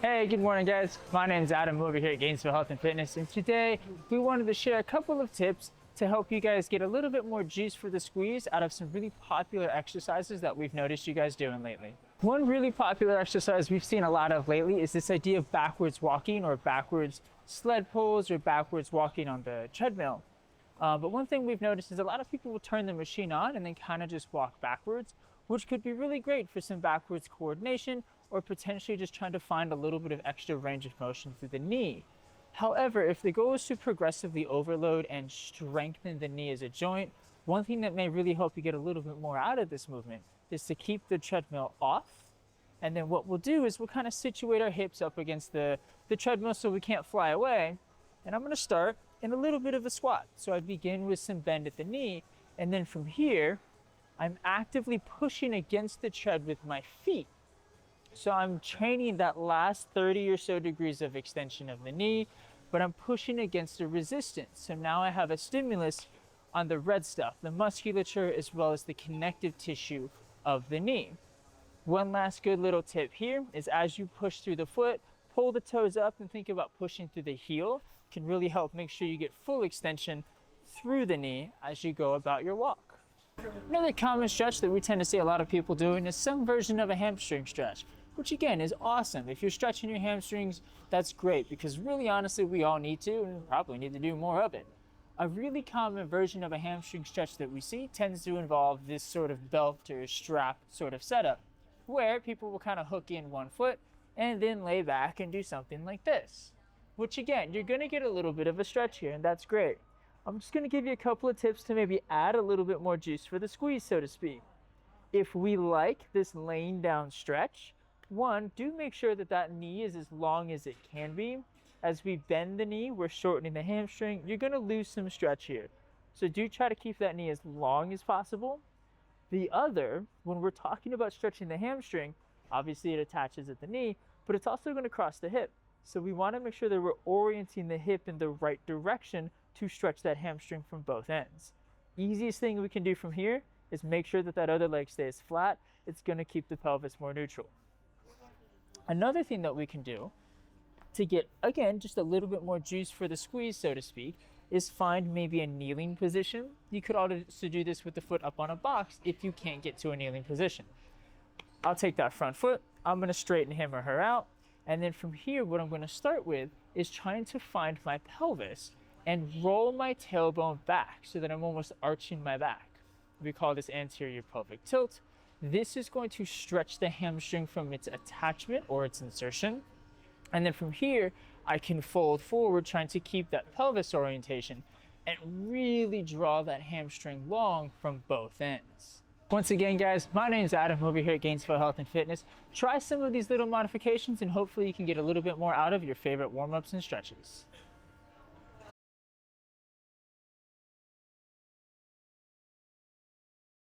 Hey, good morning guys. My name is Adam over here at Gainesville Health and Fitness, and today we wanted to share a couple of tips to help you guys get a little bit more juice for the squeeze out of some really popular exercises that we've noticed you guys doing lately. One really popular exercise we've seen a lot of lately is this idea of backwards walking or backwards sled pulls or backwards walking on the treadmill. But one thing we've noticed is a lot of people will turn the machine on and then kind of just walk backwards, which could be really great for some backwards coordination or potentially just trying to find a little bit of extra range of motion through the knee. However, if the goal is to progressively overload and strengthen the knee as a joint, one thing that may really help you get a little bit more out of this movement is to keep the treadmill off. And then what we'll do is we'll kind of situate our hips up against the treadmill so we can't fly away. And I'm going to start in a little bit of a squat. So I begin with some bend at the knee, and then from here, I'm actively pushing against the tread with my feet. So I'm training that last 30 or so degrees of extension of the knee, but I'm pushing against the resistance. So now I have a stimulus on the red stuff, the musculature, as well as the connective tissue of the knee. One last good little tip here is as you push through the foot, pull the toes up and think about pushing through the heel. It can really help make sure you get full extension through the knee as you go about your walk. Another common stretch that we tend to see a lot of people doing is some version of a hamstring stretch, which again is awesome. If you're stretching your hamstrings, that's great, because really honestly, we all need to and probably need to do more of it. A really common version of a hamstring stretch that we see tends to involve this sort of belt or strap sort of setup, where people will kind of hook in one foot and then lay back and do something like this, which again, you're gonna get a little bit of a stretch here, and that's great. I'm just gonna give you a couple of tips to maybe add a little bit more juice for the squeeze, so to speak. If we like this laying down stretch, one, do make sure that that knee is as long as it can be. As we bend the knee, we're shortening the hamstring. You're gonna lose some stretch here. So do try to keep that knee as long as possible. The other, when we're talking about stretching the hamstring, obviously it attaches at the knee, but it's also gonna cross the hip. So we wanna make sure that we're orienting the hip in the right direction to stretch that hamstring from both ends. Easiest thing we can do from here is make sure that that other leg stays flat. It's gonna keep the pelvis more neutral. Another thing that we can do to get, again, just a little bit more juice for the squeeze, so to speak, is find maybe a kneeling position. You could also do this with the foot up on a box if you can't get to a kneeling position. I'll take that front foot, I'm gonna straighten him or her out, and then from here, what I'm gonna start with is trying to find my pelvis and roll my tailbone back so that I'm almost arching my back. We call this anterior pelvic tilt. This is going to stretch the hamstring from its attachment or its insertion. And then from here, I can fold forward, trying to keep that pelvis orientation and really draw that hamstring long from both ends. Once again, guys, my name is Adam over here at Gainesville Health and Fitness. Try some of these little modifications and hopefully you can get a little bit more out of your favorite warm-ups and stretches.